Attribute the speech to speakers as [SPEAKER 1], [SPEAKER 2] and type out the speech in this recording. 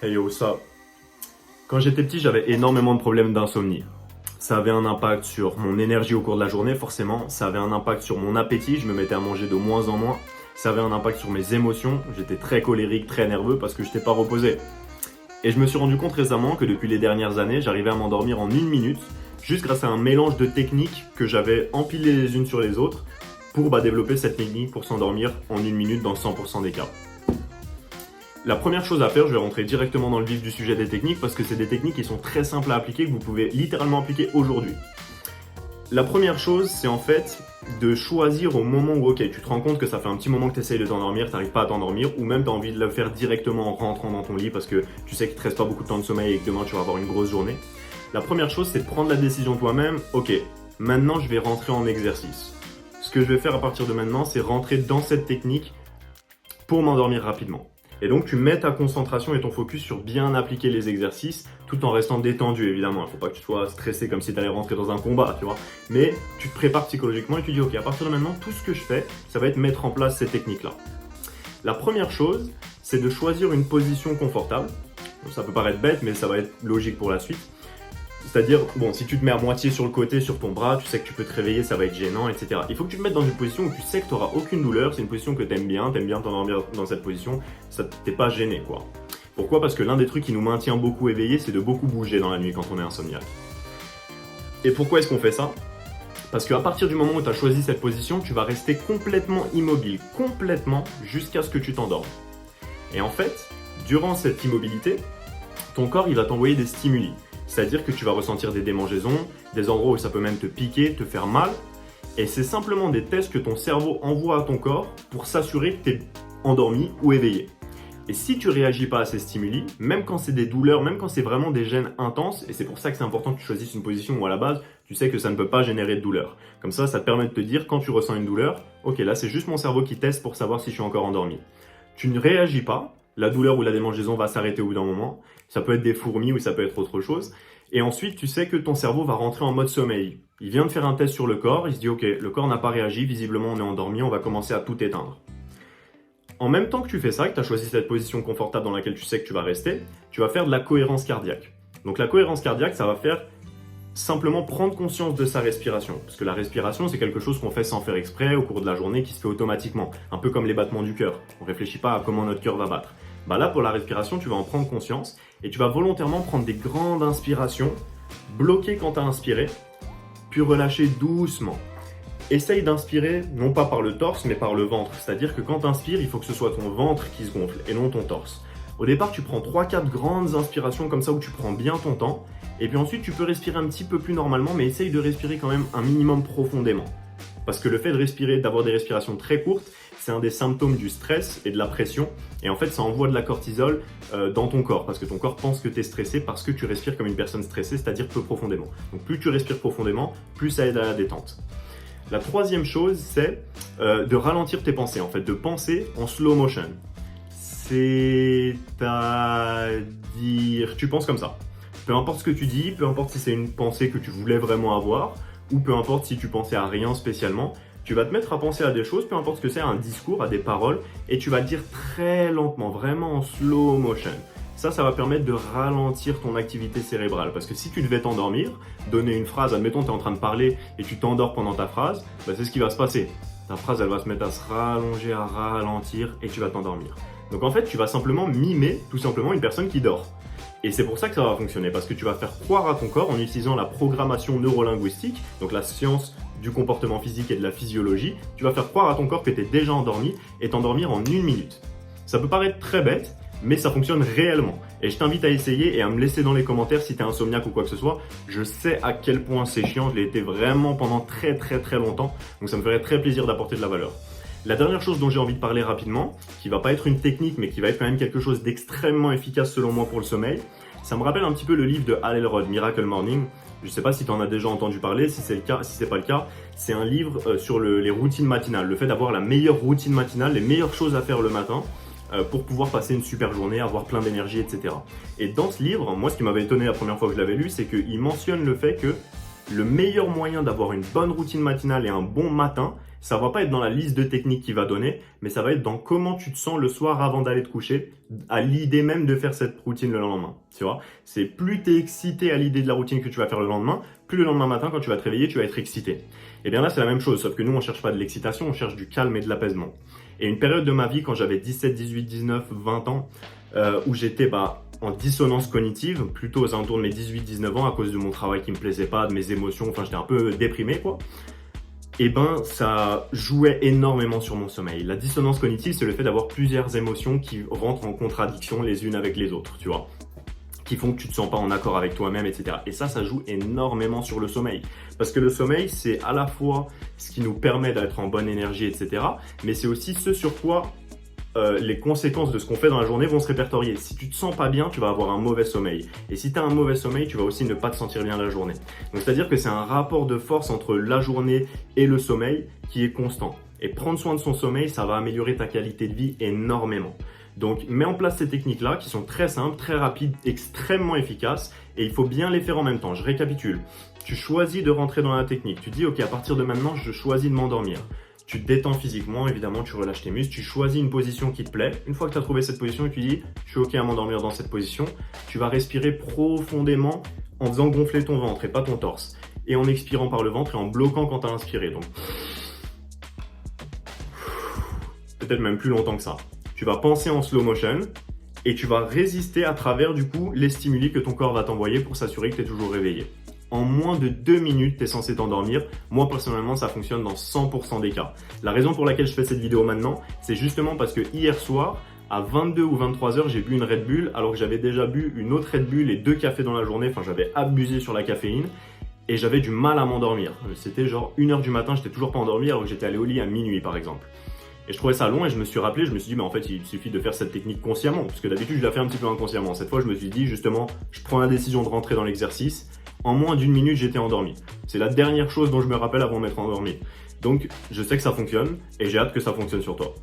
[SPEAKER 1] Hey yo, ça. Quand j'étais petit, j'avais énormément de problèmes d'insomnie. Ça avait un impact sur mon énergie au cours de la journée, forcément. Ça avait un impact sur mon appétit, je me mettais à manger de moins en moins. Ça avait un impact sur mes émotions, j'étais très colérique, très nerveux parce que je n'étais pas reposé. Et je me suis rendu compte récemment que depuis les dernières années, j'arrivais à m'endormir en 1 minute, juste grâce à un mélange de techniques que j'avais empilées les unes sur les autres pour développer cette technique pour s'endormir en 1 minute dans 100% des cas. La première chose à faire, je vais rentrer directement dans le vif du sujet des techniques parce que c'est des techniques qui sont très simples à appliquer, que vous pouvez littéralement appliquer aujourd'hui. La première chose, c'est en fait de choisir au moment où, ok, tu te rends compte que ça fait un petit moment que tu essayes de t'endormir, tu n'arrives pas à t'endormir, ou même tu as envie de le faire directement en rentrant dans ton lit parce que tu sais qu'il ne te reste pas beaucoup de temps de sommeil et que demain tu vas avoir une grosse journée. La première chose, c'est de prendre la décision toi-même, ok, maintenant je vais rentrer en exercice. Ce que je vais faire à partir de maintenant, c'est rentrer dans cette technique pour m'endormir rapidement. Et donc tu mets ta concentration et ton focus sur bien appliquer les exercices tout en restant détendu évidemment. Il ne faut pas que tu sois stressé comme si tu allais rentrer dans un combat, tu vois. Mais tu te prépares psychologiquement et tu dis ok, à partir de maintenant, tout ce que je fais, ça va être mettre en place ces techniques-là. La première chose, c'est de choisir une position confortable. Ça peut paraître bête, mais ça va être logique pour la suite. C'est-à-dire, bon, si tu te mets à moitié sur le côté, sur ton bras, tu sais que tu peux te réveiller, ça va être gênant, etc. Il faut que tu te mettes dans une position où tu sais que tu n'auras aucune douleur, c'est une position que tu aimes bien t'endormir dans cette position, ça t'es pas gêné, quoi. Pourquoi? Parce que l'un des trucs qui nous maintient beaucoup éveillés, c'est de beaucoup bouger dans la nuit quand on est insomniaque. Et pourquoi est-ce qu'on fait ça? Parce qu'à partir du moment où tu as choisi cette position, tu vas rester complètement immobile, complètement, jusqu'à ce que tu t'endormes. Et en fait, durant cette immobilité, ton corps, il va t'envoyer des stimuli. C'est-à-dire que tu vas ressentir des démangeaisons, des endroits où ça peut même te piquer, te faire mal. Et c'est simplement des tests que ton cerveau envoie à ton corps pour s'assurer que tu es endormi ou éveillé. Et si tu réagis pas à ces stimuli, même quand c'est des douleurs, même quand c'est vraiment des gênes intenses, et c'est pour ça que c'est important que tu choisisses une position où à la base, tu sais que ça ne peut pas générer de douleur. Comme ça te permet de te dire quand tu ressens une douleur, ok là c'est juste mon cerveau qui teste pour savoir si je suis encore endormi. Tu ne réagis pas, la douleur ou la démangeaison va s'arrêter au bout d'un moment. Ça peut être des fourmis ou ça peut être autre chose. Et ensuite, tu sais que ton cerveau va rentrer en mode sommeil. Il vient de faire un test sur le corps, il se dit ok, le corps n'a pas réagi, visiblement on est endormi, on va commencer à tout éteindre. En même temps que tu fais ça, que tu as choisi cette position confortable dans laquelle tu sais que tu vas rester, tu vas faire de la cohérence cardiaque. Donc la cohérence cardiaque, ça va faire simplement prendre conscience de sa respiration. Parce que la respiration, c'est quelque chose qu'on fait sans faire exprès au cours de la journée, qui se fait automatiquement. Un peu comme les battements du cœur. On ne réfléchit pas à comment notre cœur va battre. Là, pour la respiration, tu vas en prendre conscience et tu vas volontairement prendre des grandes inspirations, bloquer quand tu as inspiré, puis relâcher doucement. Essaye d'inspirer, non pas par le torse, mais par le ventre. C'est-à-dire que quand tu inspires, il faut que ce soit ton ventre qui se gonfle et non ton torse. Au départ, tu prends 3-4 grandes inspirations comme ça où tu prends bien ton temps. Et puis ensuite, tu peux respirer un petit peu plus normalement, mais essaye de respirer quand même un minimum profondément. Parce que le fait de respirer, d'avoir des respirations très courtes, c'est un des symptômes du stress et de la pression. Et en fait, ça envoie de la cortisol dans ton corps. Parce que ton corps pense que tu es stressé parce que tu respires comme une personne stressée, c'est-à-dire peu profondément. Donc plus tu respires profondément, plus ça aide à la détente. La troisième chose, c'est de ralentir tes pensées, en fait, de penser en slow motion. C'est-à-dire, tu penses comme ça. Peu importe ce que tu dis, peu importe si c'est une pensée que tu voulais vraiment avoir, ou peu importe si tu pensais à rien spécialement, tu vas te mettre à penser à des choses, peu importe ce que c'est, à un discours, à des paroles, et tu vas le dire très lentement, vraiment en slow motion. Ça va permettre de ralentir ton activité cérébrale. Parce que si tu devais t'endormir, donner une phrase, admettons tu es en train de parler et tu t'endors pendant ta phrase, c'est ce qui va se passer. Ta phrase, elle va se mettre à se rallonger, à ralentir, et tu vas t'endormir. Donc en fait, tu vas simplement mimer, tout simplement, une personne qui dort. Et c'est pour ça que ça va fonctionner, parce que tu vas faire croire à ton corps en utilisant la programmation neurolinguistique, donc la science du comportement physique et de la physiologie, tu vas faire croire à ton corps que tu es déjà endormi et t'endormir en 1 minute. Ça peut paraître très bête, mais ça fonctionne réellement. Et je t'invite à essayer et à me laisser dans les commentaires si tu es insomniaque ou quoi que ce soit. Je sais à quel point c'est chiant, je l'ai été vraiment pendant très longtemps, donc ça me ferait très plaisir d'apporter de la valeur. La dernière chose dont j'ai envie de parler rapidement, qui va pas être une technique mais qui va être quand même quelque chose d'extrêmement efficace selon moi pour le sommeil, ça me rappelle un petit peu le livre de Hal Elrod, Miracle Morning. Je sais pas si tu en as déjà entendu parler, si c'est le cas, si c'est pas le cas, c'est un livre sur les routines matinales, le fait d'avoir la meilleure routine matinale, les meilleures choses à faire le matin pour pouvoir passer une super journée, avoir plein d'énergie, etc. Et dans ce livre, moi ce qui m'avait étonné la première fois que je l'avais lu, c'est qu'il mentionne le fait que le meilleur moyen d'avoir une bonne routine matinale et un bon matin, ça va pas être dans la liste de techniques qu'il va donner, mais ça va être dans comment tu te sens le soir avant d'aller te coucher, à l'idée même de faire cette routine le lendemain. Tu vois, c'est plus tu es excité à l'idée de la routine que tu vas faire le lendemain, plus le lendemain matin, quand tu vas te réveiller, tu vas être excité. Et bien là, c'est la même chose, sauf que nous, on cherche pas de l'excitation, on cherche du calme et de l'apaisement. Et une période de ma vie, quand j'avais 17, 18, 19, 20 ans, où j'étais en dissonance cognitive, plutôt aux alentours de mes 18-19 ans, à cause de mon travail qui me plaisait pas, de mes émotions, enfin j'étais un peu déprimé quoi. Et ça jouait énormément sur mon sommeil. La dissonance cognitive, c'est le fait d'avoir plusieurs émotions qui rentrent en contradiction les unes avec les autres, tu vois, qui font que tu te sens pas en accord avec toi-même, etc. Et ça joue énormément sur le sommeil. Parce que le sommeil, c'est à la fois ce qui nous permet d'être en bonne énergie, etc. Mais c'est aussi ce sur quoi les conséquences de ce qu'on fait dans la journée vont se répertorier. Si tu te sens pas bien, tu vas avoir un mauvais sommeil. Et si tu as un mauvais sommeil, tu vas aussi ne pas te sentir bien la journée. Donc c'est-à-dire que c'est un rapport de force entre la journée et le sommeil qui est constant. Et prendre soin de son sommeil, ça va améliorer ta qualité de vie énormément. Donc mets en place ces techniques-là qui sont très simples, très rapides, extrêmement efficaces et il faut bien les faire en même temps. Je récapitule. Tu choisis de rentrer dans la technique. Tu dis ok, à partir de maintenant, je choisis de m'endormir. Tu te détends physiquement, évidemment, tu relâches tes muscles, tu choisis une position qui te plaît. Une fois que tu as trouvé cette position et tu dis je suis ok à m'endormir dans cette position, tu vas respirer profondément en faisant gonfler ton ventre et pas ton torse. Et en expirant par le ventre et en bloquant quand tu as inspiré. Donc peut-être même plus longtemps que ça. Tu vas penser en slow motion et tu vas résister à travers du coup les stimuli que ton corps va t'envoyer pour s'assurer que tu es toujours réveillé. En moins de 2 minutes, tu es censé t'endormir. Moi, personnellement, ça fonctionne dans 100% des cas. La raison pour laquelle je fais cette vidéo maintenant, c'est justement parce que hier soir, à 22 ou 23 heures, j'ai bu une Red Bull alors que j'avais déjà bu une autre Red Bull et 2 cafés dans la journée. Enfin, j'avais abusé sur la caféine et j'avais du mal à m'endormir. C'était genre 1h du matin, j'étais toujours pas endormi alors que j'étais allé au lit à minuit, par exemple. Et je trouvais ça long et je me suis rappelé, je me suis dit, mais en fait, il suffit de faire cette technique consciemment. Parce que d'habitude, je la fais un petit peu inconsciemment. Cette fois, je me suis dit, justement, je prends la décision de rentrer dans l'exercice. En moins d'1 minute, j'étais endormi. C'est la dernière chose dont je me rappelle avant de m'être endormi. Donc, je sais que ça fonctionne et j'ai hâte que ça fonctionne sur toi.